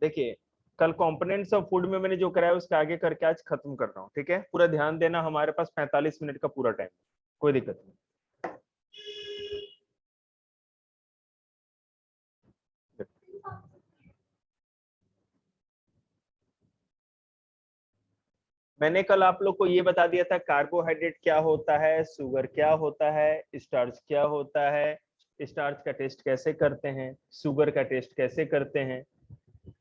देखिए कल components of food में मैंने जो कराया उसके आगे करके आज खत्म कर रहा हूँ, ठीक है। पूरा ध्यान देना, हमारे पास 45 मिनट का पूरा टाइम, कोई दिक्कत नहीं। मैंने कल आप लोग को ये बता दिया था कार्बोहाइड्रेट क्या होता है, शुगर क्या होता है, स्टार्च क्या होता है, स्टार्च का टेस्ट कैसे करते हैं, शुगर का टेस्ट कैसे करते हैं,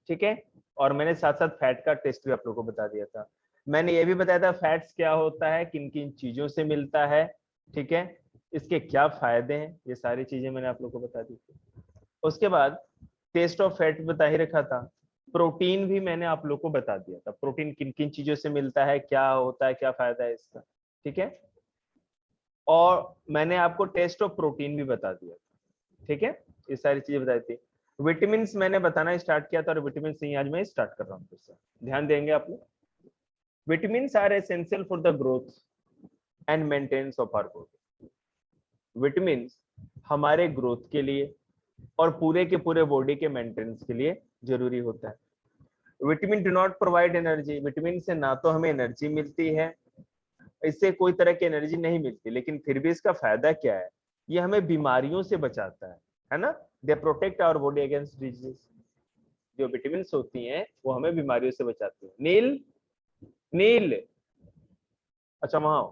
ठीक है। और मैंने साथ साथ फैट का टेस्ट भी आप लोगों को बता दिया था। मैंने ये भी बताया था फैट्स क्या होता है, किन किन चीजों से मिलता है, ठीक है, इसके क्या फायदे हैं, ये सारी चीजें मैंने आप लोगों को बता दी थी। उसके बाद टेस्ट ऑफ फैट बता ही रखा था। प्रोटीन भी मैंने आप लोग को बता दिया था, प्रोटीन किन किन चीजों से मिलता है, क्या होता है, क्या फायदा है इसका, ठीक है। और मैंने आपको टेस्ट ऑफ प्रोटीन भी बता दिया था, ठीक है। ये सारी चीजें बताई थी। विटामिन मैंने बताना स्टार्ट किया था और विटामिन ही आज मैं स्टार्ट कर रहा हूँ, फिर से ध्यान देंगे आप लोग। Vitamins are essential for the growth and maintenance of our body. Vitamin हमारे ग्रोथ के लिए और पूरे के पूरे बॉडी के मेंटेनेंस के लिए जरूरी होता है। Vitamin do not provide energy, vitamin से ना तो हमें एनर्जी मिलती है, इससे कोई तरह की एनर्जी नहीं मिलती, लेकिन फिर भी इसका फायदा क्या है, ये हमें बीमारियों से बचाता है ना। They protect our body against disease. जो विटामिन होती हैं वो हमें बीमारियों से बचाती है। नील, नील, अच्छा वहां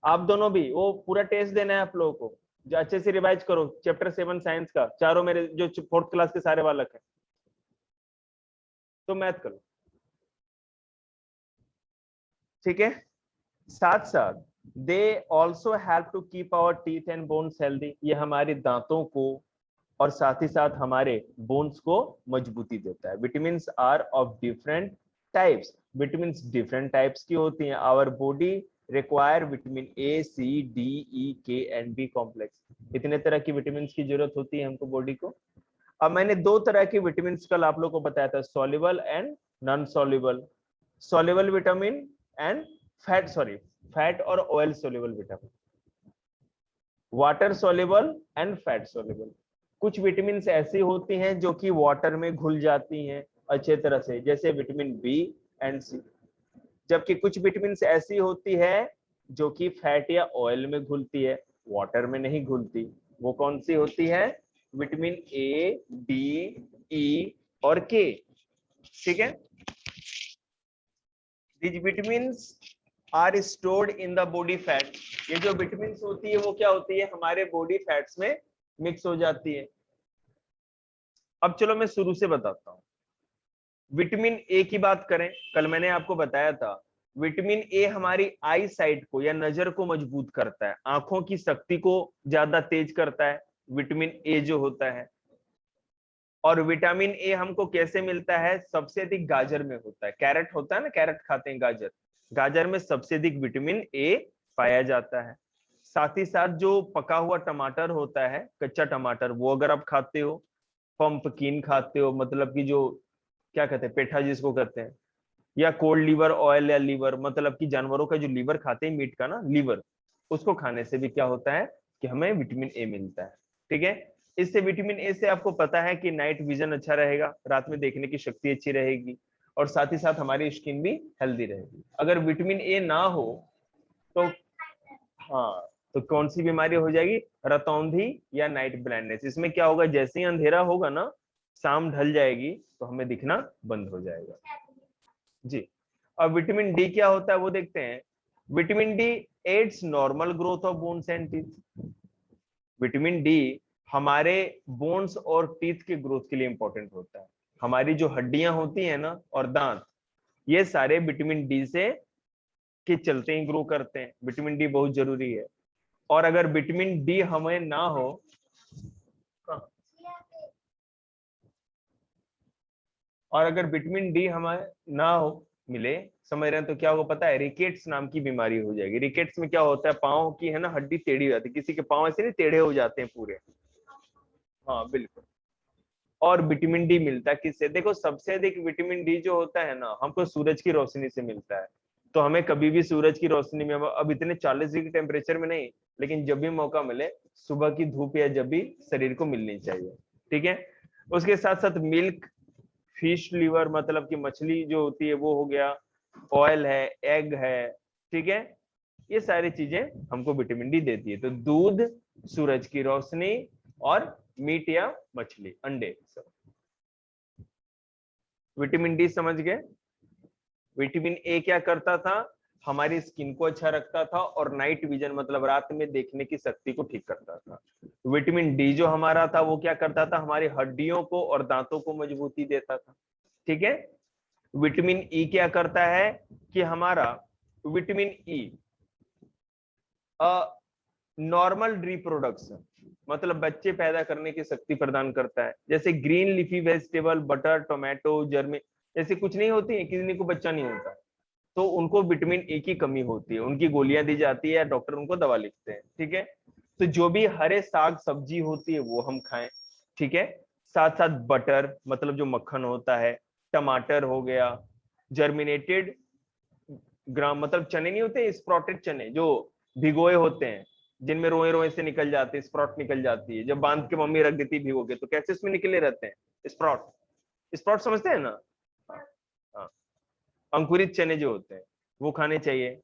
आप दोनों भी वो पूरा टेस्ट देना है आप लोगों को, जो अच्छे से रिवाइज करो चैप्टर 7 साइंस का, चारों मेरे जो 4th क्लास के सारे बालक हैं, तो मैथ करो, ठीक है। साथ साथ they also help to keep our teeth and bones healthy, ये हमारे दांतों को और साथ ही साथ हमारे बोन्स को मजबूती देता है। Vitamin are of different types, vitamin different types की होती हैं। Our body require vitamin A, C, D, E, K and B complex, इतने तरह की विटामिन की जरूरत होती है हमको बॉडी को। अब मैंने दो तरह की विटामिन कल आप लोग को बताया था, soluble and non soluble. Soluble vitamin and fat, sorry fat और oil soluble vitamin, water soluble and fat soluble. कुछ विटामिन ऐसी होती हैं जो कि वाटर में घुल जाती हैं अच्छे तरह से, जैसे विटामिन बी एंड सी। जबकि कुछ विटामिन ऐसी होती है जो कि फैट या ऑयल में घुलती है, वाटर में नहीं घुलती। वो कौन सी होती है? विटामिन ए, डी, ई और के, ठीक है। These vitamins are stored in the body fat। ये जो विटामिन होती है वो क्या होती है, हमारे बॉडी फैट्स में मिक्स हो जाती है। अब चलो मैं शुरू से बताता हूँ। विटामिन ए की बात करें, कल मैंने आपको बताया था विटामिन ए हमारी आई साइट को या नजर को मजबूत करता है, आंखों की शक्ति को ज्यादा तेज करता है विटामिन ए जो होता है। और विटामिन ए हमको कैसे मिलता है? सबसे अधिक गाजर में होता है, कैरेट होता है ना, कैरेट खाते हैं, गाजर, गाजर में सबसे अधिक विटामिन ए पाया जाता है। साथ ही साथ जो पका हुआ टमाटर होता है, कच्चा टमाटर, वो अगर आप खाते हो, पंपकिन खाते हो, मतलब कि जो क्या कहते हैं, पेठा जिसको कहते हैं, या कोल्ड लीवर ऑयल या लीवर, मतलब कि जानवरों का जो लीवर खाते हैं मीट का ना, लीवर, उसको खाने से भी क्या होता है कि हमें विटामिन ए मिलता है, ठीक है। इससे विटामिन ए से आपको पता है कि नाइट विजन अच्छा रहेगा, रात में देखने की शक्ति अच्छी रहेगी, और साथ ही साथ हमारी स्किन भी हेल्दी रहेगी। अगर विटामिन ए ना हो तो हाँ, तो कौन सी बीमारी हो जाएगी? रतौंधी या नाइट ब्लाइंडनेस। इसमें क्या होगा, जैसे ही अंधेरा होगा ना, शाम ढल जाएगी तो हमें दिखना बंद हो जाएगा जी। अब विटामिन डी क्या होता है वो देखते हैं। Vitamin D aids normal growth of bones and teeth. Vitamin D हमारे बोन्स और टीथ के ग्रोथ के लिए इंपॉर्टेंट होता है। हमारी जो हड्डियां होती है ना और दांत, ये सारे विटामिन डी से के चलते ही ग्रो करते हैं। विटामिन डी बहुत जरूरी है। और अगर विटामिन डी हमें ना हो, और अगर विटामिन डी हमें ना हो मिले, समझ रहे हैं, तो क्या होगा पता है? रिकेट्स नाम की बीमारी हो जाएगी। रिकेट्स में क्या होता है, पाँव की है ना हड्डी टेढ़ी हो जाती है, किसी के पाँव ऐसे नहीं टेढ़े हो जाते हैं पूरे, हाँ बिल्कुल। और विटामिन डी मिलता है किससे? देखो सबसे अधिक विटामिन डी जो होता है ना, हमको सूरज की रोशनी से मिलता है। तो हमें कभी भी सूरज की रोशनी में, अब इतने 40 डिग्री टेम्परेचर में नहीं, लेकिन जब भी मौका मिले सुबह की धूप या जब भी शरीर को मिलनी चाहिए, ठीक है। उसके साथ साथ मिल्क, फिश लीवर मतलब कि मछली जो होती है वो हो गया, ऑयल है, एग है, ठीक है, ये सारी चीजें हमको विटामिन डी देती है। तो दूध, सूरज की रोशनी और मीट या मछली, अंडे, सब। विटामिन डी समझ गए। विटामिन ए क्या करता था, हमारी स्किन को अच्छा रखता था और नाइट विजन मतलब रात में देखने की शक्ति को ठीक करता था। विटामिन डी जो हमारा था वो क्या करता था, हमारी हड्डियों को और दांतों को मजबूती देता था, ठीक है। विटामिन ई क्या करता है कि हमारा विटामिन ई नॉर्मल रिप्रोडक्शन मतलब बच्चे पैदा करने की शक्ति प्रदान करता है। जैसे green leafy vegetable, butter, tomato, जर्मी जैसे कुछ नहीं होती है, किसी को बच्चा नहीं होता, तो उनको विटामिन ए की कमी होती है, उनकी गोलियां दी जाती है या डॉक्टर उनको दवा लिखते हैं, ठीक है। तो जो भी हरे साग सब्जी होती है वो हम खाएं, ठीक है। साथ साथ बटर मतलब जो मक्खन होता है, टमाटर हो गया, जर्मिनेटेड ग्राम मतलब चने नहीं होते, स्प्राउटेड चने जो भिगोए होते हैं, जिनमें रोए रोए से निकल जाते हैं, स्प्राउट निकल जाती है, जब बांध के मम्मी रख देती भिगो के तो कैसे उसमें निकले रहते हैं स्प्राउट। स्प्राउट समझते हैं ना। हाँ, हाँ। अंकुरित चने जो होते हैं वो खाने चाहिए।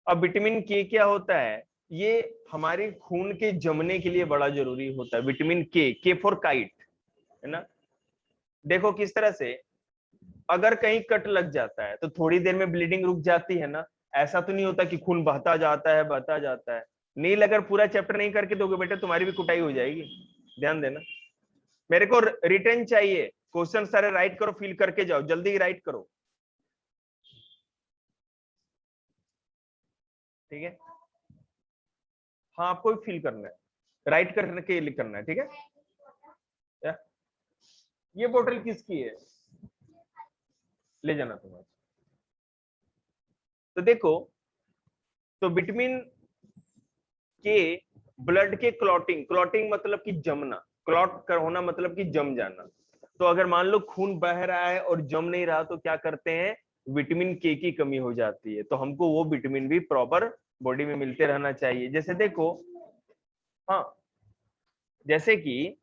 अब विटामिन के क्या होता है, ये हमारे खून के जमने के लिए बड़ा जरूरी होता है। विटामिन के फॉर काइट, है ना। देखो किस तरह से, अगर कहीं कट लग जाता है तो थोड़ी देर में ब्लीडिंग रुक जाती है ना, ऐसा तो नहीं होता कि खून बहता जाता है। नील अगर पूरा चैप्टर नहीं करके दोगे बेटा तुम्हारी भी कुटाई हो जाएगी, ध्यान देना। मेरे को रिटर्न चाहिए, क्वेश्चन सारे राइट करो, फिल करके जाओ, जल्दी राइट करो, ठीक है। हाँ आपको भी फिल करना है, राइट करके करना है, ठीक है। ये बोतल किसकी है, ले जाना तुम्हारा। तो देखो, तो विटामिन के ब्लड के क्लॉटिंग, क्लॉटिंग मतलब कि जमना, क्लॉट कर होना मतलब कि जम जाना। तो अगर मान लो खून बह रहा है और जम नहीं रहा तो क्या करते हैं, विटामिन के की कमी हो जाती है। तो हमको वो विटामिन भी प्रॉपर बॉडी में मिलते रहना चाहिए। जैसे देखो, हाँ, जैसे कि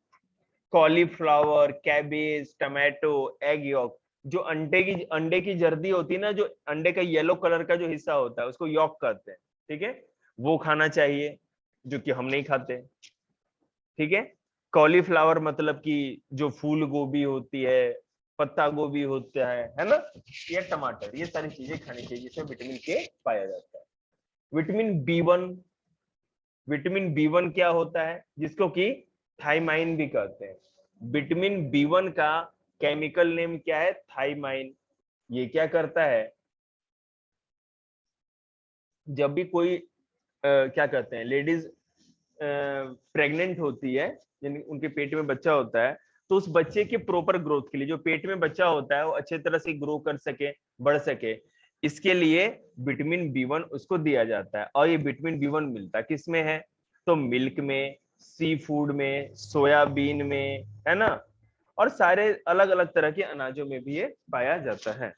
cauliflower, cabbage, tomato, egg York, जो अंडे की जर्दी होती है ना, जो अंडे का येलो कलर का जो हिस्सा होता है उसको यॉक कहते हैं, ठीक है, वो खाना चाहिए, जो कि हम नहीं खाते, ठीक है। कॉलीफ्लावर मतलब कि जो फूल गोभी होती है, पत्ता गोभी होता है ना, ये टमाटर, ये सारी चीजें खानी चाहिए जिसमें विटामिन के पाया जाता है। विटामिन बी 1, विटामिन बी 1 क्या होता है, जिसको कि थाइमाइन भी कहते हैं। विटामिन बी 1 का केमिकल नेम क्या है, थाइमाइन। ये क्या करता है, जब भी कोई क्या कहते हैं लेडीज प्रेग्नेंट होती है, यानी उनके पेट में बच्चा होता है, तो उस बच्चे के प्रॉपर ग्रोथ के लिए, जो पेट में बच्चा होता है वो अच्छे तरह से ग्रो कर सके, बढ़ सके, इसके लिए विटामिन बी 1 उसको दिया जाता है। और ये विटामिन बी 1 मिलता किस में है, तो मिल्क में, सी फूड में, सोयाबीन में, है ना, और सारे अलग अलग तरह के अनाजों में भी ये पाया जाता है।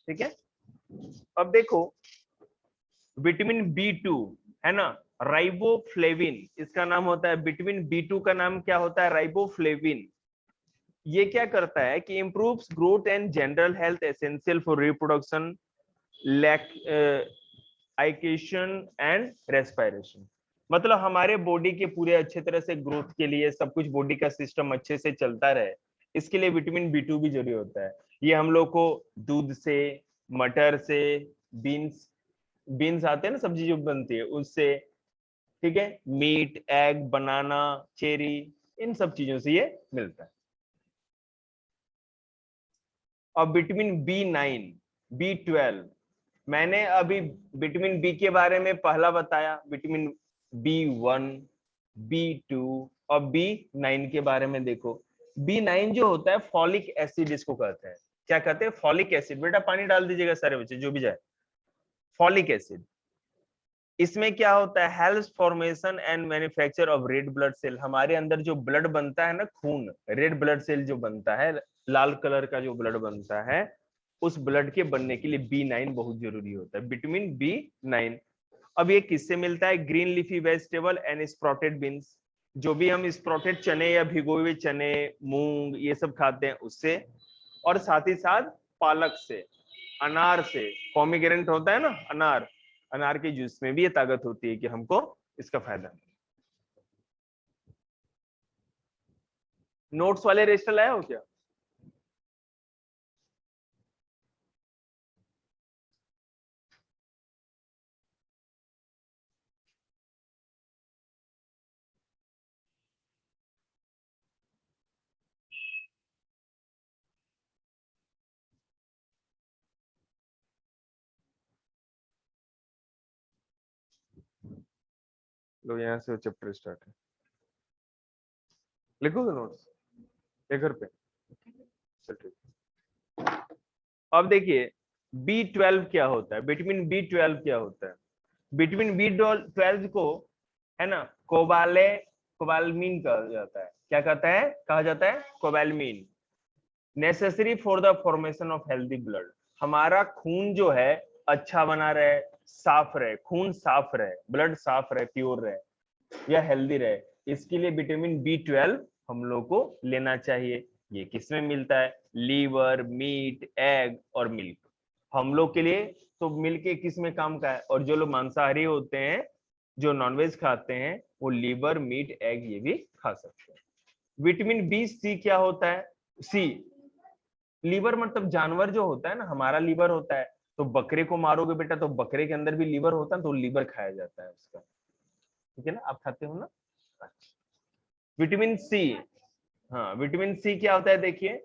ठीक है। अब देखो, विटामिन बी 2 है ना, राइबोफ्लेविन इसका नाम होता है। विटामिन बी 2 का नाम क्या होता है, राइबोफ्लेविन। ये क्या करता है कि improves growth and general health, essential for reproduction, lactation and respiration. मतलब हमारे बॉडी के पूरे अच्छे तरह से ग्रोथ के लिए, सब कुछ बॉडी का सिस्टम अच्छे से चलता रहे, इसके लिए विटामिन बी 2 भी जरूरी होता है। ये हम लोग को दूध से, मटर से, बीन्स, बीन्स आते हैं ना सब्जी जो बनती है उससे, ठीक है, मीट, एग, बनाना, चेरी, इन सब चीजों से ये मिलता है। और विटामिन बी 9, बी 12, मैंने अभी विटामिन बी के बारे में पहला बताया, विटामिन बी 1, बी 2 और बी 9 के बारे में देखो। बी 9 जो होता है फॉलिक एसिड इसको कहते हैं। क्या कहते हैं, फॉलिक एसिड। बेटा पानी डाल दीजिएगा सारे बच्चे जो भी जाए। फॉलिक एसिड, इसमें क्या होता है, health formation and manufacture of red blood cell. हमारे अंदर जो ब्लड बनता है ना, खून, रेड ब्लड सेल जो बनता है, लाल कलर का जो ब्लड बनता है, उस ब्लड के बनने के लिए B9 बहुत जरूरी होता है, विटामिन B9। अब ये किससे मिलता है? Green leafy vegetable and sprouted beans, जो भी हम स्प्राउटेड चने या भिगोए हुए चने, मूंग, ये सब खाते हैं उससे, और साथ ही साथ पालक से, अनार से, पोमीग्रेनेट होता है ना अनार, अनार के जूस में भी ये ताकत होती है कि हमको इसका फायदा। नोट्स वाले रजिस्टर लाया हो क्या? लो यहाँ से चैप्टर स्टार्ट है, लिखोगे नोट्स ये घर पे? चल ठीक। अब देखिए B12 क्या होता है, विटामिन B12 क्या होता है? विटामिन B12 को है ना कोबालमीन कहा जाता है। क्या कहता है? कहा जाता है cobalamin. Necessary for the formation of healthy blood, हमारा खून जो है अच्छा बना रहे, साफ रहे, खून साफ रहे, ब्लड साफ रहे, प्योर रहे या हेल्दी रहे, इसके लिए विटामिन B12 हम लोग को लेना चाहिए। ये किसमें मिलता है? लीवर, मीट, एग और मिल्क। हम लोग के लिए तो मिल्क किस में काम का है, और जो लोग मांसाहारी होते हैं, जो नॉनवेज खाते हैं, वो लीवर, मीट, एग ये भी खा सकते हैं। विटामिन B3 क्या होता है? सी, लीवर मतलब जानवर जो होता है ना, हमारा लीवर होता है, तो बकरे को मारोगे बेटा तो बकरे के अंदर भी लीवर होता है, तो लीवर खाया जाता है उसका, ठीक है ना? आप खाते हो ना? विटामिन सी, हाँ विटामिन सी क्या होता है देखिए,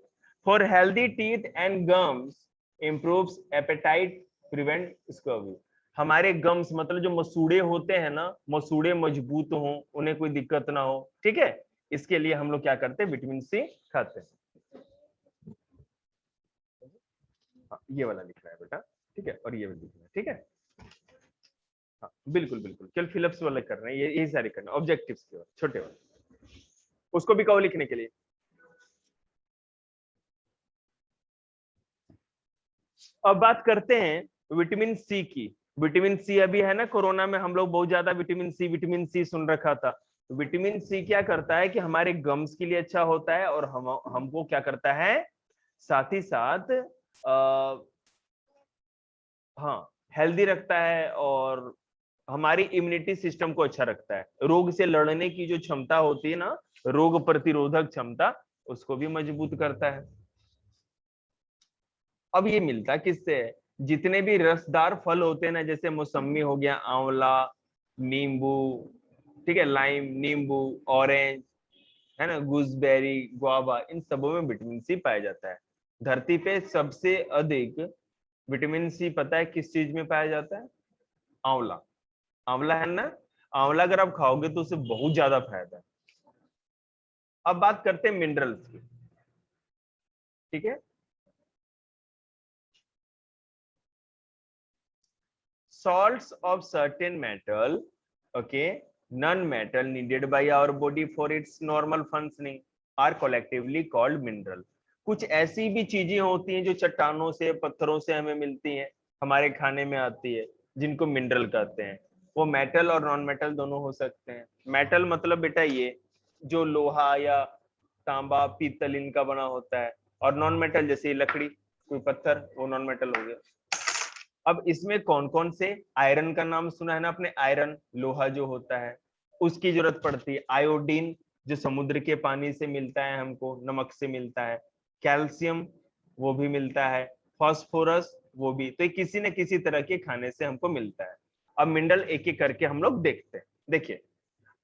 for healthy teeth and gums, improves appetite, prevent scurvy. हमारे गम्स मतलब जो मसूड़े होते हैं ना, मसूड़े मजबूत हो, उन्हें कोई दिक्कत ना हो, ठीक है, इसके लिए हम लोग क्या करते हैं? विटामिन सी खाते हैं। हाँ, ये वाला लिखना है बेटा, ठीक है, और ये वाला लिखना है, ठीक है। हाँ बिल्कुल बिल्कुल, चल फिलिप्स वाले कर रहे हैं, ये यही सारे करना ऑब्जेक्टिव्स के छोटे वाले, उसको भी कहो लिखने के लिए। अब बात करते हैं विटामिन सी की। विटामिन सी अभी है ना, कोरोना में हम लोग बहुत ज्यादा विटामिन सी सुन रखा था। विटामिन सी क्या करता है कि हमारे गम्स के लिए अच्छा होता है, और हमको क्या करता है, साथ ही साथ हाँ हेल्दी रखता है, और हमारी इम्यूनिटी सिस्टम को अच्छा रखता है, रोग से लड़ने की जो क्षमता होती है ना, रोग प्रतिरोधक क्षमता, उसको भी मजबूत करता है। अब ये मिलता किससे है? जितने भी रसदार फल होते हैं ना, जैसे मौसमी हो गया, आंवला, नींबू, ठीक है, लाइम, नींबू, ऑरेंज, है ना, गूसबेरी, गुआवा, इन सबों में विटामिन सी पाया जाता है। धरती पे सबसे अधिक विटामिन सी पता है किस चीज में पाया जाता है? आंवला। आंवला है ना, आंवला अगर आप खाओगे तो उससे बहुत ज्यादा फायदा है। अब बात करते हैं मिनरल्स की, ठीक है। Salts of certain metal, okay, non-metal needed by our body for its normal functioning are collectively called mineral। कुछ ऐसी भी चीजें होती हैं जो चट्टानों से, पत्थरों से हमें मिलती हैं, हमारे खाने में आती है, जिनको मिनरल कहते हैं। वो मेटल और नॉन मेटल दोनों हो सकते हैं। मेटल मतलब बेटा ये जो लोहा या तांबा, पीतल इनका बना होता है, और नॉन मेटल जैसे लकड़ी, कोई पत्थर, वो नॉन मेटल हो गया। अब इसमें कौन कौन से? आयरन का नाम सुना है ना आपने, आयरन लोहा जो होता है, उसकी जरूरत पड़ती है। आयोडीन जो समुद्र के पानी से मिलता है, हमको नमक से मिलता है। कैल्शियम वो भी मिलता है। फास्फोरस वो भी, तो किसी न किसी तरह के खाने से हमको मिलता है। अब मिनरल एक एक करके हम लोग देखते हैं। देखिए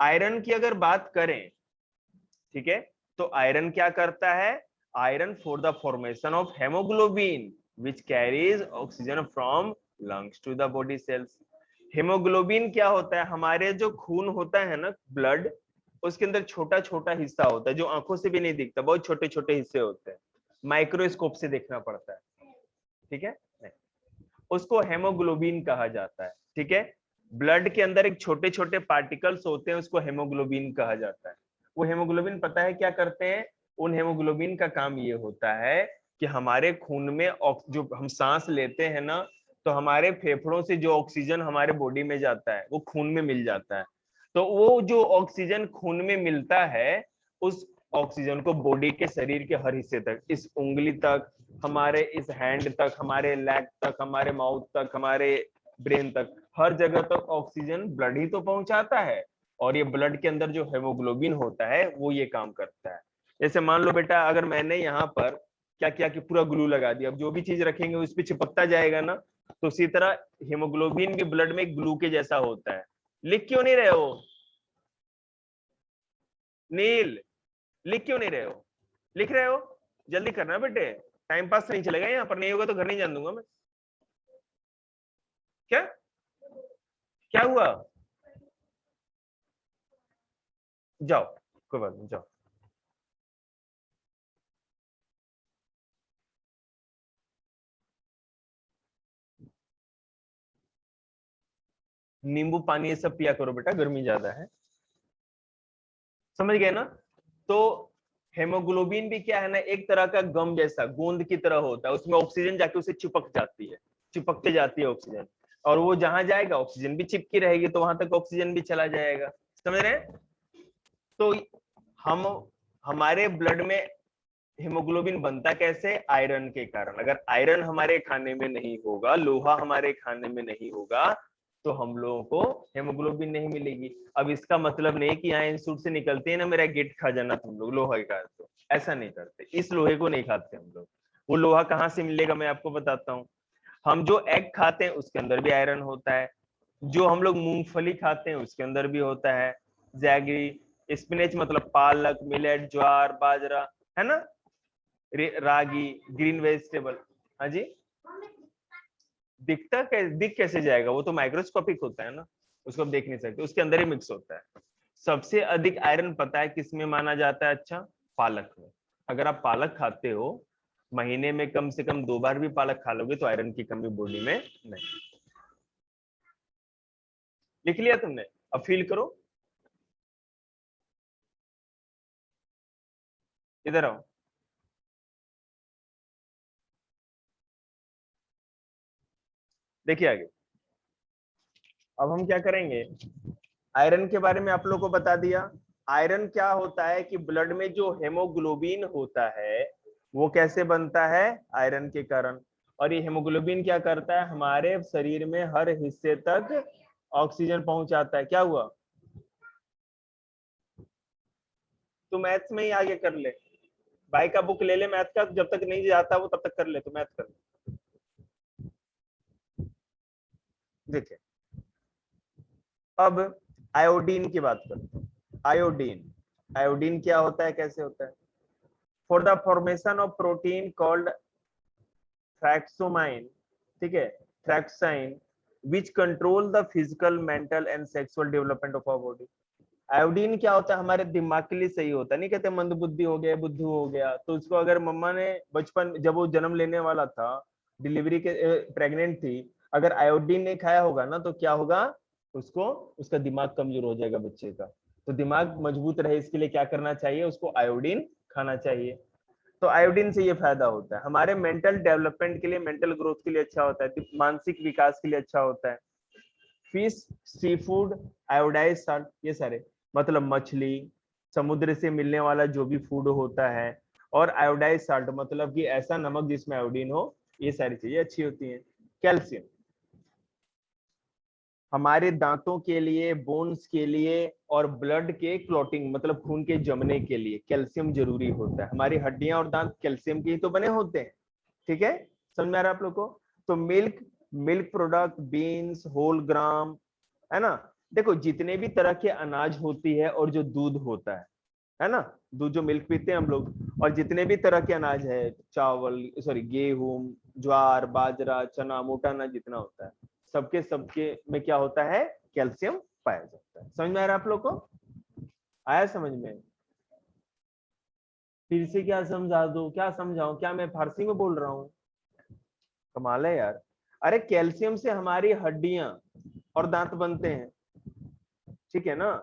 आयरन की अगर बात करें, ठीक है, तो आयरन क्या करता है? Iron for the formation of haemoglobin which carries oxygen from lungs to the body cells। Haemoglobin क्या होता है? हमारे जो खून होता है ना, ब्लड, उसके अंदर छोटा छोटा हिस्सा होता है जो आंखों से भी नहीं दिखता, बहुत छोटे छोटे हिस्से होते हैं, माइक्रोस्कोप से देखना पड़ता है, ठीक है, उसको हेमोग्लोबिन कहा जाता है, ठीक है। ब्लड के अंदर एक छोटे छोटे पार्टिकल्स होते हैं, उसको हेमोग्लोबिन कहा जाता है। वो हेमोग्लोबिन पता है क्या करते हैं? उन हेमोग्लोबिन का काम ये होता है कि हमारे खून में जो हम सांस लेते हैं ना, तो हमारे फेफड़ों से जो ऑक्सीजन हमारे बॉडी में जाता है वो खून में मिल जाता है। तो वो जो ऑक्सीजन खून में मिलता है, उस ऑक्सीजन को बॉडी के शरीर के हर हिस्से तक, इस उंगली तक, हमारे इस हैंड तक, हमारे लेग तक, हमारे माउथ तक, हमारे ब्रेन तक, हर जगह तक ऑक्सीजन ब्लड ही तो पहुंचाता है। और ये ब्लड के अंदर जो हेमोग्लोबिन होता है वो ये काम करता है। जैसे मान लो बेटा, अगर मैंने यहाँ पर क्या किया कि पूरा ग्लू लगा दिया, अब जो भी चीज रखेंगे उस पर चिपकता जाएगा ना, तो उसी तरह हेमोग्लोबिन भी ब्लड में ग्लू के जैसा होता है। लिख क्यों नहीं रहे हो नील? लिख क्यों नहीं रहे हो? लिख रहे हो? जल्दी करना बेटे, टाइम पास नहीं चलेगा, यहाँ पर नहीं होगा तो घर नहीं जान दूंगा मैं। क्या क्या हुआ? जाओ, कोई बात नहीं, जाओ। नींबू पानी ये सब पिया करो बेटा, गर्मी ज्यादा है। समझ गए ना? तो हेमोग्लोबिन भी क्या है ना, एक तरह का गम जैसा, गोंद की तरह होता है, उसमें ऑक्सीजन जाके उसे चिपक जाती है, चिपकते जाती है ऑक्सीजन, और वो जहां जाएगा ऑक्सीजन भी चिपकी रहेगी, तो वहां तक ऑक्सीजन भी चला जाएगा। समझ रहे हैं? तो हम हमारे ब्लड में हीमोग्लोबिन बनता कैसे? आयरन के कारण। अगर आयरन हमारे खाने में नहीं होगा, लोहा हमारे खाने में नहीं होगा, तो हम लोगों को हेमोग्लोबिन नहीं मिलेगी। अब इसका मतलब नहीं कि यहाँ इंस्टीट्यूट से निकलते हैं ना, मेरा गेट खा जाना तुम लोग लोहे का, तो ऐसा नहीं करते, इस लोहे को नहीं खाते हम लोग। वो लोहा कहाँ से मिलेगा मैं आपको बताता हूँ। हम जो एग खाते हैं उसके अंदर भी आयरन होता है, जो हम लोग मूंगफली खाते हैं उसके अंदर भी होता है, जैगरी, स्पिनच मतलब पालक, मिलेट, ज्वार, बाजरा, है ना, रागी, ग्रीन वेजिटेबल। हाँ जी, दिख कैसे जाएगा? वो तो माइक्रोस्कोपिक होता है ना, उसको आप देख नहीं सकते, उसके अंदर ही मिक्स होता है। सबसे अधिक आयरन पता है किस में माना जाता है? अच्छा, पालक में। अगर आप पालक खाते हो, महीने में कम से कम 2 बार भी पालक खा लोगे, तो आयरन की कमी बॉडी में नहीं। लिख लिया तुमने? अब फील करो, इधर आओ। देखिए आगे, अब हम क्या करेंगे, आयरन के बारे में आप लोगों को बता दिया। आयरन क्या होता है कि ब्लड में जो हेमोग्लोबिन होता है वो कैसे बनता है? आयरन के कारण। और ये हेमोग्लोबिन क्या करता है? हमारे शरीर में हर हिस्से तक ऑक्सीजन पहुंचाता है। क्या हुआ? तो मैथ्स में ही आगे कर ले, भाई का बुक ले ले मैथ का, जब तक नहीं जाता वो तब तक कर ले, तो मैथ कर ले। देखिए, अब आयोडीन की बात करते हैं। आयोडीन, आयोडीन क्या होता है, कैसे होता है? For the formation of protein called thyroxine, ठीक है, thyroxine, which control the physical, mental and sexual development of our body. Iodine क्या होता है? हमारे दिमाग के लिए सही होता है, नहीं कहते मंद बुद्धि हो गया, बुद्धू हो गया, तो उसको अगर मम्मा ने बचपन, जब वो जन्म लेने वाला था, डिलीवरी के प्रेग्नेंट थी, अगर आयोडीन नहीं खाया होगा ना, तो क्या होगा, उसको, उसका दिमाग कमजोर हो जाएगा बच्चे का। तो दिमाग मजबूत रहे इसके लिए क्या करना चाहिए? उसको आयोडीन खाना चाहिए। तो आयोडीन से ये फायदा होता है, हमारे मेंटल डेवलपमेंट के लिए, मेंटल ग्रोथ के लिए अच्छा होता है, मानसिक विकास के लिए अच्छा होता है। Fish, sea food, iodise salt, ये सारे मतलब मछली, समुद्र से मिलने वाला जो भी फूड होता है, और आयोडाइज साल्ट मतलब कि ऐसा नमक जिसमें आयोडीन हो, ये सारी चीजें अच्छी होती हैं। कैल्शियम हमारे दांतों के लिए, बोन्स के लिए, और ब्लड के क्लॉटिंग मतलब खून के जमने के लिए कैल्शियम जरूरी होता है। हमारी हड्डियां और दांत कैल्शियम के ही तो बने होते हैं, ठीक है? समझ में आ रहा है आप लोग को? तो milk, milk product, beans, whole gram, है ना, देखो जितने भी तरह के अनाज होती है, और जो दूध होता है ना, दूध जो मिल्क पीते हैं हम लोग, और जितने भी तरह के अनाज है, चावल, सॉरी, गेहूं, ज्वार, बाजरा, चना, मोटा अनाज जितना होता है, सबके सबके में क्या होता है? कैल्शियम पाया जाता है। समझ में आ रहा है आप लोग को? आया समझ में? फिर से क्या समझा दो, क्या समझाऊं? क्या मैं फारसी में बोल रहा हूँ? कमाल है यार। अरे कैल्शियम से हमारी हड्डियां और दांत बनते हैं, ठीक है ना?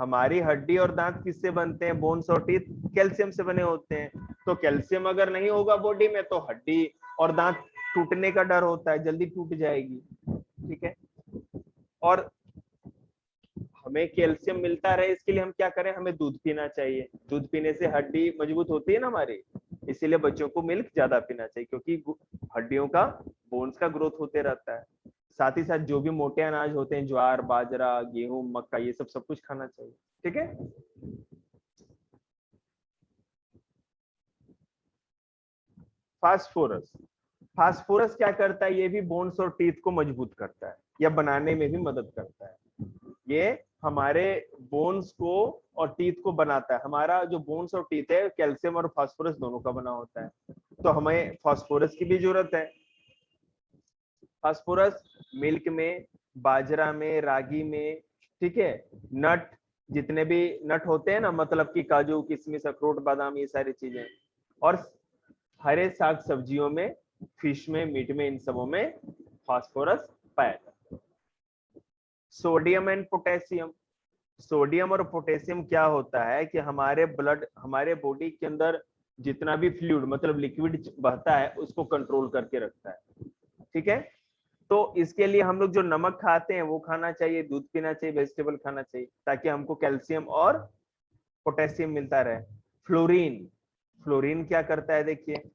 हमारी हड्डी और दांत किससे बनते हैं? बोन्स और टीथ कैल्शियम से बने होते हैं। तो कैल्शियम अगर नहीं होगा बॉडी में तो हड्डी और दांत टूटने का डर होता है, जल्दी टूट जाएगी। ठीक है, और हमें कैल्शियम मिलता रहे इसके लिए हम क्या करें? हमें दूध पीना चाहिए। दूध पीने से हड्डी मजबूत होती है ना हमारी, इसीलिए बच्चों को मिल्क ज्यादा पीना चाहिए, क्योंकि हड्डियों का, बोन्स का ग्रोथ होते रहता है। साथ ही साथ जो भी मोटे अनाज होते हैं, ज्वार, बाजरा, गेहूं, मक्का, ये सब कुछ खाना चाहिए। ठीक है, फास्फोरस। फास्फोरस क्या करता है? ये भी बोन्स और टीथ को मजबूत करता है या बनाने में भी मदद करता है। ये हमारे बोन्स को और टीथ को बनाता है। हमारा जो बोन्स और टीथ है कैल्शियम और फास्फोरस दोनों का बना होता है, तो हमें फास्फोरस की भी जरूरत है। फास्फोरस मिल्क में, बाजरा में, रागी में, ठीक है, नट, जितने भी नट होते हैं ना, मतलब कि काजू, किशमिश, अखरोट, बादाम, ये सारी चीजें, और हरे साग सब्जियों में, फिश में, मीट में, इन सबों में फास्फोरस पाया जाता है। Sodium and potassium. सोडियम और पोटेशियम क्या होता है कि हमारे ब्लड, हमारे बॉडी के अंदर जितना भी फ्लूइड मतलब लिक्विड बहता है उसको कंट्रोल करके रखता है। ठीक है, तो इसके लिए हम लोग जो नमक खाते हैं वो खाना चाहिए, दूध पीना चाहिए, वेजिटेबल खाना चाहिए, ताकि हमको कैल्शियम और पोटेशियम मिलता रहे। फ्लोरीन। फ्लोरीन क्या करता है? देखिए,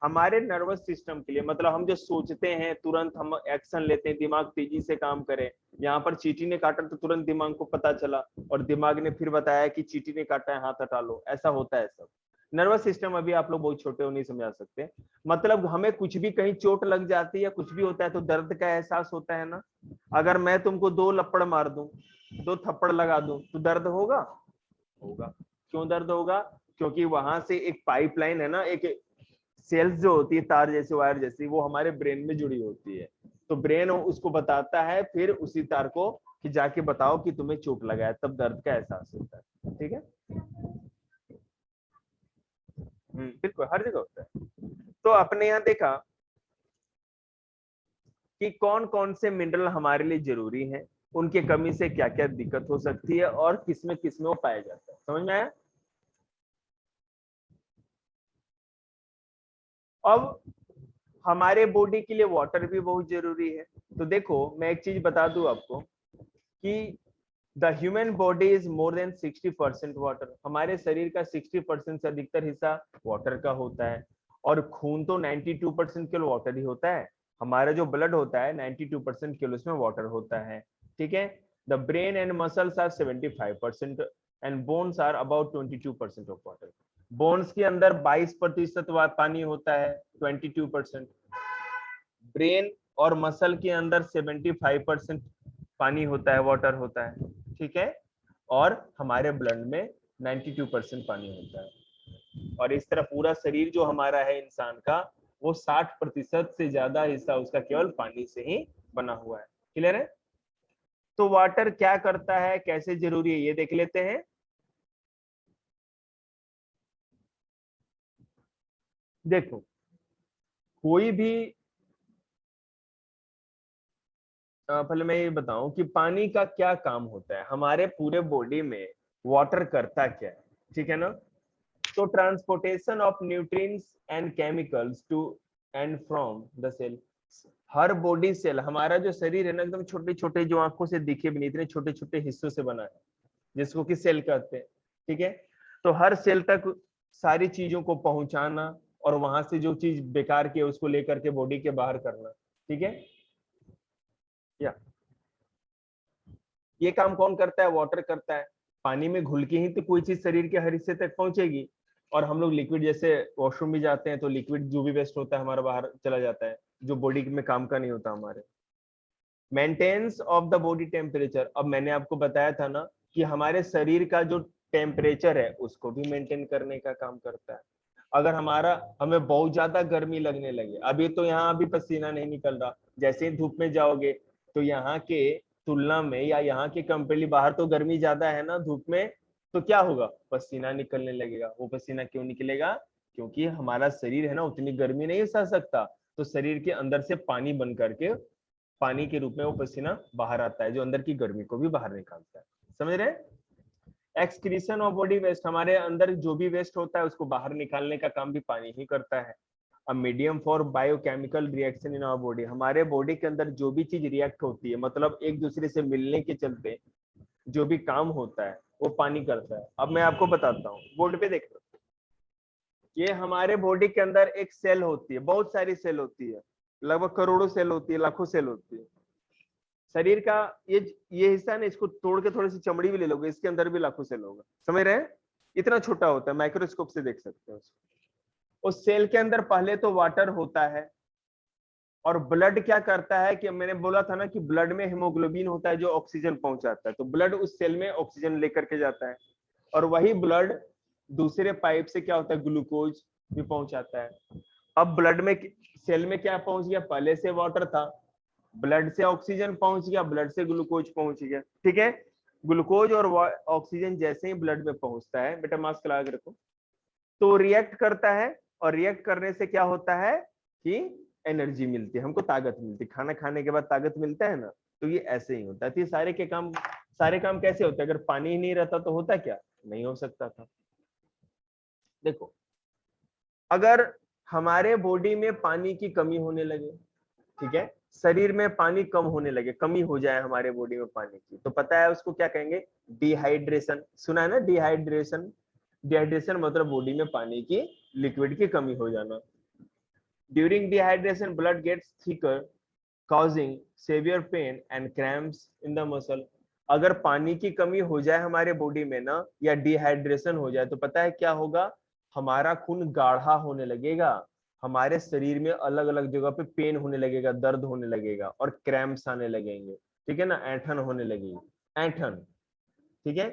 हमारे नर्वस सिस्टम के लिए, मतलब हम जो सोचते हैं तुरंत हम एक्शन लेते हैं, दिमाग तेजी से काम करे। यहाँ पर चींटी ने काटा तो तुरंत दिमाग को पता चला और दिमाग ने फिर बताया कि चींटी ने काटा है, हाथ हटा लो, ऐसा होता है सब। नर्वस सिस्टम, अभी आप लोग बहुत छोटे हो, नहीं समझा सकते। मतलब हमें कुछ भी कहीं चोट लग जाती है, कुछ भी होता है तो दर्द का एहसास होता है ना। अगर मैं तुमको 2 लपड़ मार दूं, 2 थप्पड़ लगा दूं, तो दर्द होगा? होगा। क्यों दर्द होगा? क्योंकि वहां से एक पाइपलाइन है ना, एक सेल्स जो होती है, तार जैसी, वायर जैसी, वो हमारे ब्रेन में जुड़ी होती है। तो ब्रेन उसको बताता है फिर उसी तार को कि जाके बताओ कि तुम्हें चोट लगा है, तब दर्द का एहसास होता है। ठीक है, बिल्कुल हर जगह होता है। तो आपने यहाँ देखा कि कौन कौन से मिनरल हमारे लिए जरूरी हैं, उनके कमी से क्या क्या दिक्कत हो सकती है और किसमें किसमें वो पाया जाता है। समझ में आया? अब हमारे बॉडी के लिए वाटर भी बहुत जरूरी है। तो देखो मैं एक चीज बता दूं आपको कि the human body is more than 60% water. हमारे शरीर का 60% से अधिकतर हिस्सा वाटर का होता है, और खून तो 92% केवल वाटर ही होता है। हमारा जो ब्लड होता है 92% केवल उसमें वाटर होता है। ठीक है, the brain and muscles are 75% and bones are about 22% of water. Bones के अंदर 22% पानी होता है, 22%। ब्रेन और मसल के अंदर 75% पानी होता है, वाटर होता है। ठीक है, और हमारे ब्लड में 92% पानी होता है। और इस तरह पूरा शरीर जो हमारा है इंसान का, वो 60% से ज्यादा हिस्सा उसका केवल पानी से ही बना हुआ है। क्लियर है? तो वाटर क्या करता है, कैसे जरूरी है, ये देख लेते हैं। देखो, कोई भी, पहले मैं ये बताऊं कि पानी का क्या काम होता है हमारे पूरे बॉडी में, वाटर करता क्या है। ठीक है ना? तो transportation of nutrients and chemicals to and from the cell. हर बॉडी सेल, हमारा जो शरीर है ना, एकदम छोटे छोटे, जो आंखों से दिखे भी नहीं, इतने छोटे छोटे हिस्सों से बना है, जिसको कि सेल कहते हैं। ठीक है, तो हर सेल तक सारी चीजों को पहुंचाना और वहां से जो चीज बेकार की है उसको लेकर के बॉडी के बाहर करना। ठीक है, या ये काम कौन करता है? वाटर करता है। पानी में घुल के ही तो कोई चीज शरीर के हर हिस्से तक पहुंचेगी। और हम लोग लिक्विड, जैसे वॉशरूम भी जाते हैं तो लिक्विड जो भी वेस्ट होता है हमारा बाहर चला जाता है, जो बॉडी में काम का नहीं होता हमारे। Maintenance of the body temperature. अब मैंने आपको बताया था ना कि हमारे शरीर का जो टेम्परेचर है उसको भी मेंटेन करने का काम करता है। अगर हमारा, हमें बहुत ज्यादा गर्मी लगने लगे, अभी तो यहाँ अभी पसीना नहीं निकल रहा, जैसे ही धूप में जाओगे तो यहाँ के तुलना में या यहाँ के कंपेरेटिवली बाहर तो गर्मी ज्यादा है ना धूप में, तो क्या होगा? पसीना निकलने लगेगा। वो पसीना क्यों निकलेगा? क्योंकि हमारा शरीर है ना उतनी गर्मी नहीं सह सकता, तो शरीर के अंदर से पानी बन करके पानी के रूप में वो पसीना बाहर आता है, जो अंदर की गर्मी को भी बाहर निकालता है। समझ रहे हैं? एक्सक्रीशन ऑफ बॉडी वेस्ट, हमारे अंदर जो भी वेस्ट होता है उसको बाहर निकालने का काम भी पानी ही करता है। A medium for biochemical reaction in our body, हमारे बॉडी के अंदर जो भी चीज रिएक्ट होती है, मतलब एक दूसरे से मिलने के चलते जो भी काम होता है वो पानी करता है। अब मैं आपको बताता हूँ, बोर्ड पे देखो, ये हमारे बॉडी के अंदर एक सेल होती है, बहुत सारी सेल होती है, लगभग करोड़ों सेल होती है, लाखों सेल होती है। शरीर का ये हिस्सा है ना, इसको तोड़ के थोड़ी सी चमड़ी भी ले लोगे, इसके अंदर भी लाखों सेल होगा। समझ रहे हैं? इतना छोटा होता है, माइक्रोस्कोप से देख सकते हो उसको। उस सेल के अंदर पहले तो वाटर होता है, और ब्लड क्या करता है कि मैंने बोला था ना कि ब्लड में हीमोग्लोबिन होता है जो ऑक्सीजन पहुंचाता है, तो ब्लड उस सेल में ऑक्सीजन लेकर के जाता है, और वही ब्लड दूसरे पाइप से क्या होता है, ग्लूकोज भी पहुंचाता है। अब ब्लड में, सेल में क्या पहुंच गया, पहले से वाटर था, ब्लड से ऑक्सीजन पहुंच गया, ब्लड से ग्लूकोज पहुंच गया। ठीक है, ग्लूकोज और ऑक्सीजन जैसे ही ब्लड में पहुंचता है, बेटा मास्क लगा के रखो, तो रिएक्ट करता है, और रिएक्ट करने से क्या होता है कि एनर्जी मिलती है, हमको ताकत मिलती है, खाना खाने के बाद ताकत मिलता है ना, तो ये ऐसे ही होता है। तो ये सारे काम कैसे होते हैं? अगर पानी ही नहीं रहता तो होता क्या, नहीं हो सकता था। देखो, अगर हमारे बॉडी में पानी की कमी होने लगे, ठीक है, शरीर में पानी कम होने लगे, कमी हो जाए हमारे बॉडी में पानी की, तो पता है उसको क्या कहेंगे, डिहाइड्रेशन। सुना है ना डिहाइड्रेशन? डिहाइड्रेशन मतलब बॉडी में पानी की, लिक्विड की कमी हो जाना। During dehydration blood gets thicker causing severe pain and cramps in the muscle। अगर पानी की कमी हो जाए हमारे बॉडी में ना, या डिहाइड्रेशन हो जाए, तो पता है क्या होगा, हमारा खून गाढ़ा होने लगेगा, हमारे शरीर में अलग अलग जगह पे पेन होने लगेगा, दर्द होने लगेगा, और क्रैम्प्स आने लगेंगे। ठीक है ना, ऐंठन होने लगेगी, ऐंठन। ठीक है,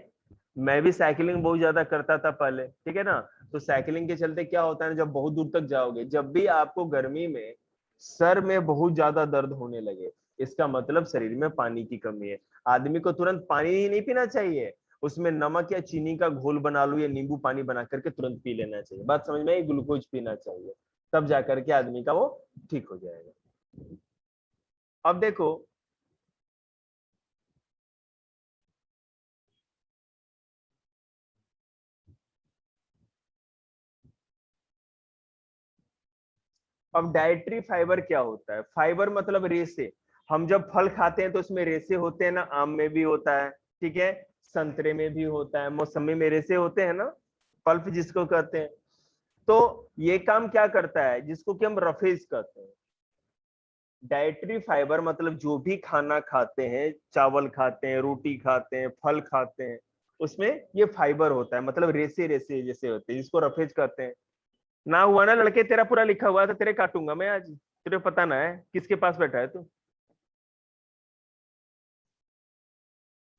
मैं भी साइकिलिंग बहुत ज्यादा करता था पहले, ठीक है ना, तो साइकिलिंग के चलते क्या होता है ना, जब बहुत दूर तक जाओगे, जब भी आपको गर्मी में सर में बहुत ज्यादा दर्द होने लगे, इसका मतलब शरीर में पानी की कमी है। आदमी को तुरंत पानी ही नहीं पीना चाहिए, उसमें नमक या चीनी का घोल बना लो, या नींबू पानी बना करके तुरंत पी लेना चाहिए। बात समझ में? ग्लूकोज पीना चाहिए, तब जाकर के आदमी का वो ठीक हो जाएगा। अब देखो, अब डाइटरी फाइबर क्या होता है? फाइबर मतलब रेसे। हम जब फल खाते हैं तो उसमें रेसे होते हैं ना, आम में भी होता है, ठीक है, संतरे में भी होता है, मौसमी में रेसे होते हैं ना, पल्प जिसको कहते हैं। तो ये काम क्या करता है, जिसको कि हम रफेज कहते हैं। डाइटरी फाइबर मतलब जो भी खाना खाते हैं, चावल खाते हैं, रोटी खाते हैं, फल खाते हैं, उसमें ये फाइबर होता है, मतलब रेसे रेसे जैसे होते हैं, जिसको रफेज कहते हैं। ना हुआ ना लड़के, तेरा पूरा लिखा हुआ है तो तेरे काटूंगा मैं आज, तेरे को पता ना है किसके पास बैठा है तू।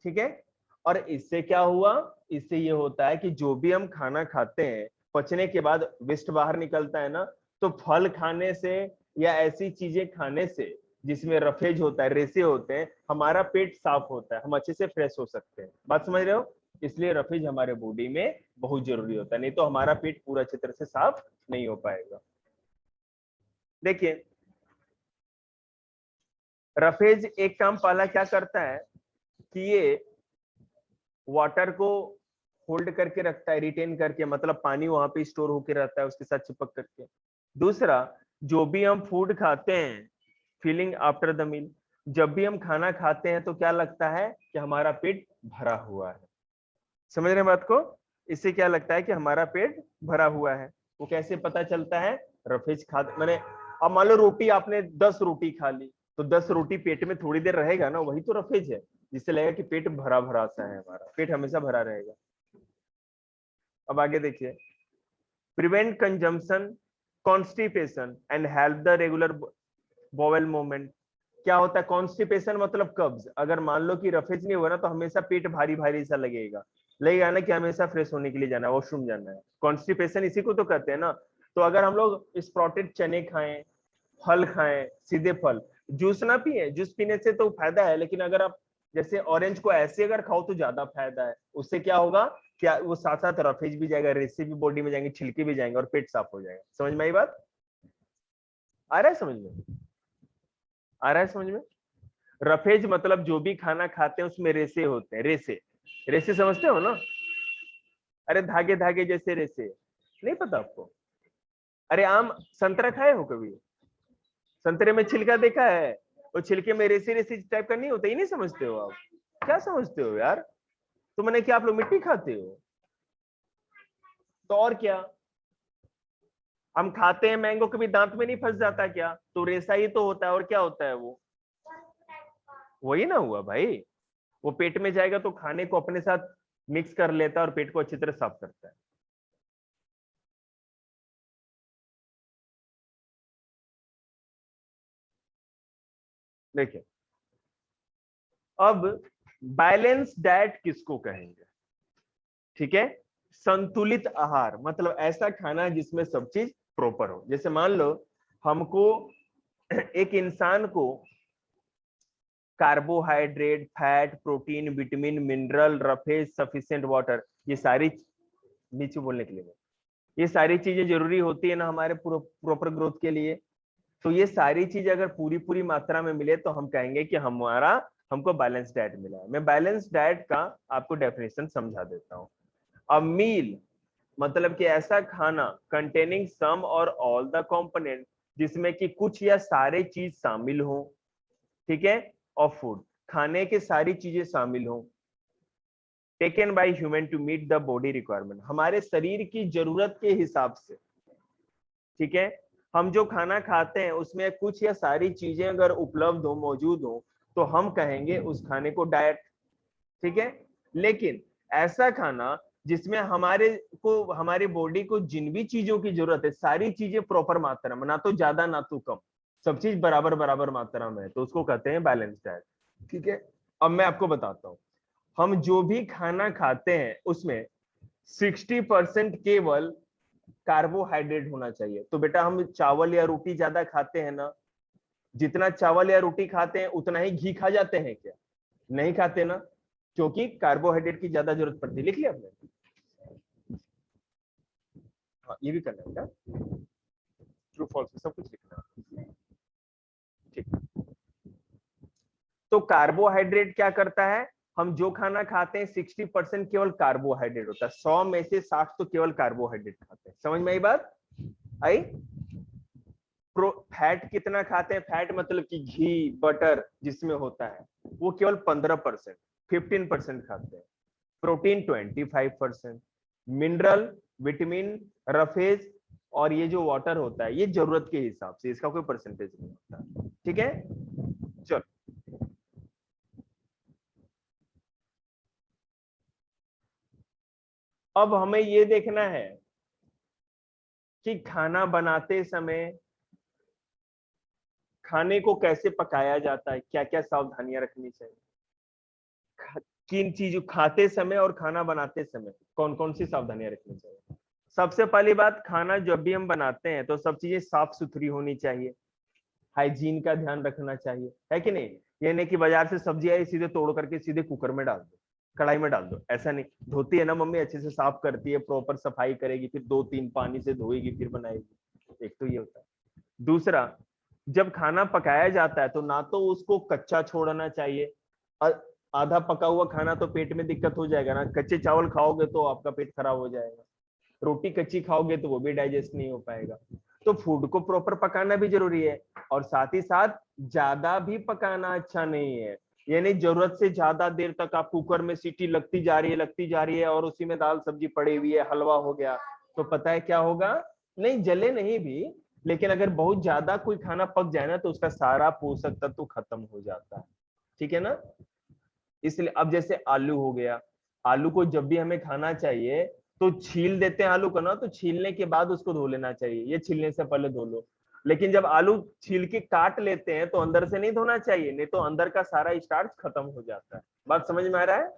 ठीक है, और इससे क्या हुआ, इससे ये होता है कि जो भी हम खाना खाते हैं, पचने के बाद वेस्ट बाहर निकलता है ना, तो फल खाने से या ऐसी चीजें खाने से जिसमें रफेज होता है, रेसे होते हैं, हमारा पेट साफ होता है, हम अच्छे से फ्रेश हो सकते हैं। बात समझ रहे हो? इसलिए रफेज हमारे बॉडी में बहुत जरूरी होता है, नहीं तो हमारा पेट पूरा अच्छी तरह से साफ नहीं हो पाएगा। देखिए, रफेज एक काम पहला क्या करता है कि ये वाटर को होल्ड करके रखता है, रिटेन करके, मतलब पानी वहां पे स्टोर होके रहता है उसके साथ चिपक करके। दूसरा, जो भी हम फूड खाते हैं, फीलिंग आफ्टर द मील, जब भी हम खाना खाते हैं तो क्या लगता है कि हमारा पेट भरा हुआ है। समझ रहे हैं बात को? इससे क्या लगता है कि हमारा पेट भरा हुआ है। वो कैसे पता चलता है? रफेज खा, मैंने, अब मान लो रोटी आपने 10 रोटी खा ली, तो 10 रोटी पेट में थोड़ी देर रहेगा ना, वही तो रफेज है, जिससे लगेगा कि पेट भरा भरा सा है, हमारा पेट हमेशा भरा रहेगा। अब आगे देखिए, prevent consumption, constipation and help the regular bowel movement. क्या होता है कॉन्स्टिपेशन? मतलब कब्ज। अगर मान लो कि रफेज नहीं हुआ ना, तो हमेशा पेट भारी भारी सा लगेगा, लगेगा ना कि हमेशा फ्रेश होने के लिए जाना है, वॉशरूम जाना है। कॉन्स्टिपेशन इसी को तो कहते हैं ना। तो अगर हम लोग स्प्राउटेड चने खाएं, फल खाएं, सीधे फल, जूस ना पिए, जूस पीने से तो फायदा है, लेकिन अगर आप जैसे ऑरेंज को ऐसे अगर खाओ तो ज्यादा फायदा है। उससे क्या होगा, क्या वो साथ साथ रफेज भी जाएगा, रेसे भी बॉडी में जाएंगे, छिलके भी जाएंगे, और पेट साफ हो जाएगा। समझ में आई बात? आ रहा है समझ में? आ रहा है समझ में? रफेज मतलब जो भी खाना खाते हैं उसमें रेसे होते हैं। रेसे, रेसे समझते हो ना? अरे धागे धागे जैसे रेसे, नहीं पता आपको? अरे आम संतरा खाए हो कभी? संतरे में छिलका देखा है? वो छिलके में रेसे रेसे टाइप का नहीं होता, ये नहीं समझते हो आप? क्या समझते हो यार? तो मैंने क्या आप लोग मिट्टी खाते हो? तो और क्या, हम खाते हैं मैंगो, कभी दांत में नहीं फंस जाता क्या? तो रेसा ही तो होता है, और क्या होता है वो? वही ना हुआ भाई, वो पेट में जाएगा तो खाने को अपने साथ मिक्स कर लेता है और पेट को अच्छी तरह साफ करता है। देखिए, अब बैलेंस डाइट किसको कहेंगे? ठीक है, संतुलित आहार मतलब ऐसा खाना जिसमें सब चीज प्रॉपर हो। जैसे मान लो हमको एक इंसान को carbohydrate, fat, protein, vitamin, mineral, roughage, sufficient water, ये सारी, नीचे बोलने के लिए, ये सारी चीजें जरूरी होती है ना हमारे प्रॉपर ग्रोथ के लिए। तो ये सारी चीज अगर पूरी पूरी मात्रा में मिले तो हम कहेंगे कि हमारा, हमको बैलेंस डाइट मिला है। मैं बैलेंस डाइट का आपको डेफिनेशन समझा देता हूँ। अ मील मतलब कि ऐसा खाना कंटेनिंग सम और ऑल द कंपोनेंट, जिसमें कि कुछ या सारे चीज शामिल हो, ठीक है, ऑफ फूड, खाने के सारी चीजें शामिल हो, taken by human to meet the body requirement, हमारे शरीर की जरूरत के हिसाब से, ठीक है। हम जो खाना खाते हैं उसमें कुछ या सारी चीजें अगर उपलब्ध हो, मौजूद हो, तो हम कहेंगे उस खाने को डाइट, ठीक है। लेकिन ऐसा खाना जिसमें हमारे को, हमारी बॉडी को जिन भी चीजों की जरूरत है, सारी चीजें प्रॉपर मात्रा में, ना तो ज्यादा ना तो कम, सब चीज बराबर बराबर मात्रा में है, तो उसको कहते हैं बैलेंस डाइट, ठीक है। अब मैं आपको बताता हूँ, हम जो भी खाना खाते हैं उसमें 60% केवल कार्बोहाइड्रेट होना चाहिए। तो बेटा हम चावल या रोटी ज्यादा खाते हैं ना, जितना चावल या रोटी खाते हैं उतना ही घी खा जाते हैं क्या? नहीं खाते ना, क्योंकि कार्बोहाइड्रेट की ज्यादा जरूरत पड़ती है। लिख लिया आपने? हाँ, ये भी करना है क्या? ट्रू फॉल्स सब कुछ लिखना है, ठीक। तो कार्बोहाइड्रेट क्या करता है, हम जो खाना खाते हैं 60% केवल कार्बोहाइड्रेट होता है, 100 में से 60 तो केवल कार्बोहाइड्रेट खाते हैं। समझ में आई बात? आई? फैट कितना खाते हैं? फैट मतलब कि घी, बटर जिसमें होता है, वो केवल 15%, 15% खाते हैं। प्रोटीन 25%, मिनरल, विटामिन, रफेज और ये जो वाटर होता है, ये जरूरत के हिसाब से, इसका कोई परसेंटेज नहीं होता, ठीक है। चलो, अब हमें ये देखना है कि खाना बनाते समय खाने को कैसे पकाया जाता है, क्या क्या सावधानियां रखनी चाहिए, किन चीजों खाते समय और खाना बनाते समय कौन कौन सी सावधानियां रखनी चाहिए। सबसे पहली बात, खाना जब भी हम बनाते हैं तो सब चीजें साफ सुथरी होनी चाहिए, हाइजीन का ध्यान रखना चाहिए, है कि नहीं? ये नहीं कि बाजार से सब्जी आई सीधे तोड़ करके सीधे कुकर में डाल दो, कढ़ाई में डाल दो, ऐसा नहीं। धोती है ना मम्मी, अच्छे से साफ करती है, प्रॉपर सफाई करेगी, फिर 2-3 पानी से धोएगी फिर बनाएगी, एक तो ये होता है। दूसरा, जब खाना पकाया जाता है तो ना तो उसको कच्चा छोड़ना चाहिए, आधा पका हुआ खाना तो पेट में दिक्कत हो जाएगा ना, कच्चे चावल खाओगे तो आपका पेट खराब हो जाएगा, रोटी कच्ची खाओगे तो वो भी डाइजेस्ट नहीं हो पाएगा। तो फूड को प्रॉपर पकाना भी जरूरी है, और साथ ही साथ ज्यादा भी पकाना अच्छा नहीं है। यानी जरूरत से ज्यादा देर तक आप कुकर में सीटी लगती जा रही है, लगती जा रही है, और उसी में दाल सब्जी पड़ी हुई है, हलवा हो गया, तो पता है क्या होगा? नहीं जले नहीं भी, लेकिन अगर बहुत ज्यादा कोई खाना पक जाए ना तो उसका सारा पोषक तत्व खत्म हो जाता है, ठीक है ना। इसलिए अब जैसे आलू हो गया, आलू को जब भी हमें खाना चाहिए तो छील देते हैं आलू को ना, तो छीलने के बाद उसको धो लेना चाहिए, ये छीलने से पहले धो लो। लेकिन जब आलू छील के काट लेते हैं तो अंदर से नहीं धोना चाहिए, नहीं तो अंदर का सारा स्टार्च खत्म हो जाता है। बात समझ में आ रहा है?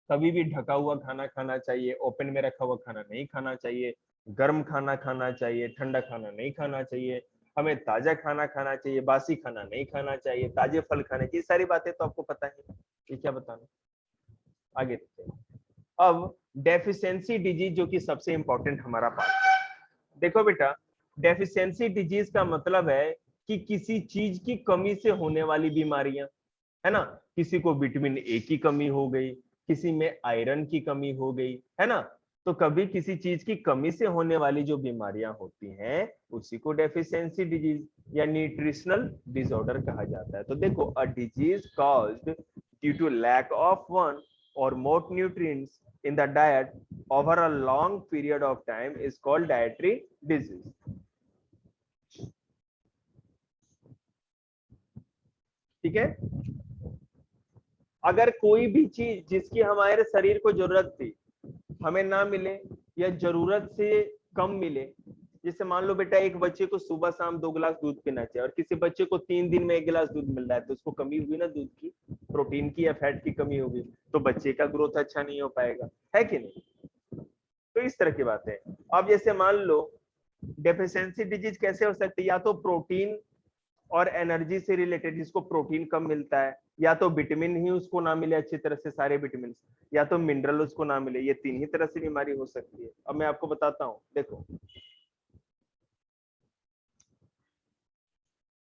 कभी भी ढका हुआ खाना खाना चाहिए, ओपन में रखा हुआ खाना नहीं खाना चाहिए, गर्म खाना खाना चाहिए, ठंडा खाना नहीं खाना चाहिए, हमें ताजा खाना खाना चाहिए, बासी खाना नहीं खाना चाहिए, ताजे फल खाने चाहिए। सारी बातें तो आपको पता है, ये क्या बताना, आगे देखते हैं। अब डेफिशिएंसी डिजीज, जो कि सबसे इंपॉर्टेंट हमारा पार्ट है। देखो बेटा, डेफिशिएंसी डिजीज का मतलब है कि किसी चीज की कमी से होने वाली बीमारियां, है ना, किसी को विटामिन ए की कमी हो गई, किसी में आयरन की कमी हो गई, है ना, तो कभी किसी चीज की कमी से होने वाली जो बीमारियां होती हैं उसी को डेफिशिएंसी डिजीज या न्यूट्रिशनल डिसऑर्डर कहा जाता है। तो देखो, a disease caused due to lack of one or more nutrients in the diet over a long period of time is called dietary disease। ठीक है, अगर कोई भी चीज जिसकी हमारे शरीर को जरूरत थी हमें ना मिले या जरूरत से कम मिले, जैसे मान लो बेटा एक बच्चे को सुबह शाम 2 गिलास दूध पीना चाहिए और किसी बच्चे को 3 दिन में 1 गिलास दूध मिल रहा है, तो उसको कमी हुई ना दूध की, प्रोटीन की या फैट की कमी होगी, तो बच्चे का ग्रोथ अच्छा नहीं हो पाएगा, है कि नहीं। तो इस तरह की बात है। अब जैसे मान लो डेफिशिएंसी डिजीज कैसे हो सकती है, या तो प्रोटीन और एनर्जी से रिलेटेड, जिसको प्रोटीन कम मिलता है, या तो विटामिन ही उसको ना मिले अच्छी तरह से सारे विटामिन, या तो मिनरल उसको ना मिले, ये 3 ही तरह से बीमारी हो सकती है। अब मैं आपको बताता हूं, देखो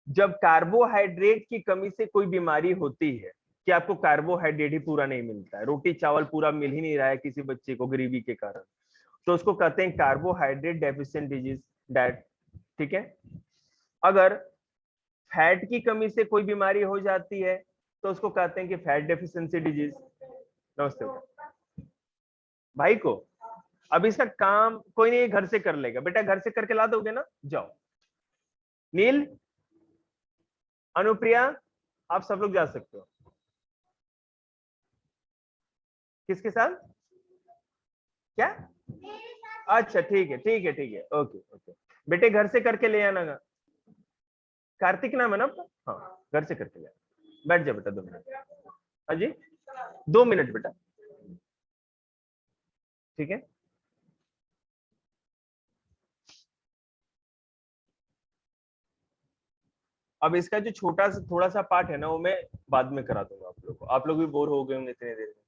जब कार्बोहाइड्रेट की कमी से कोई बीमारी होती है कि आपको कार्बोहाइड्रेट ही पूरा नहीं मिलता है, रोटी चावल पूरा मिल ही नहीं रहा है किसी बच्चे को गरीबी के कारण, तो उसको कहते हैं कार्बोहाइड्रेट डेफिशिएंट डिजीज डाइट। ठीक है, अगर फैट की कमी से कोई बीमारी हो जाती है तो उसको कहते हैं कि फैट डेफिशिएंसी डिजीज। नमस्ते भाई को, अब इसका काम कोई नहीं घर से कर लेगा, बेटा घर से करके ला दोगे ना, जाओ। नील, अनुप्रिया, आप सब लोग जा सकते हो। किसके साथ, क्या, अच्छा ठीक है ठीक है ठीक है, ओके ओके, बेटे घर से करके ले आना। कार्तिक नाम है ना आपका, हाँ घर से करके ले आना। बैठ जा बेटा 2 मिनट। हाँ जी, 2 मिनट बेटा, ठीक है। अब इसका जो छोटा सा थोड़ा सा पार्ट है ना वो मैं बाद में करा दूंगा आप लोग को, आप लोग भी बोर हो गए होंगे इतने देर में।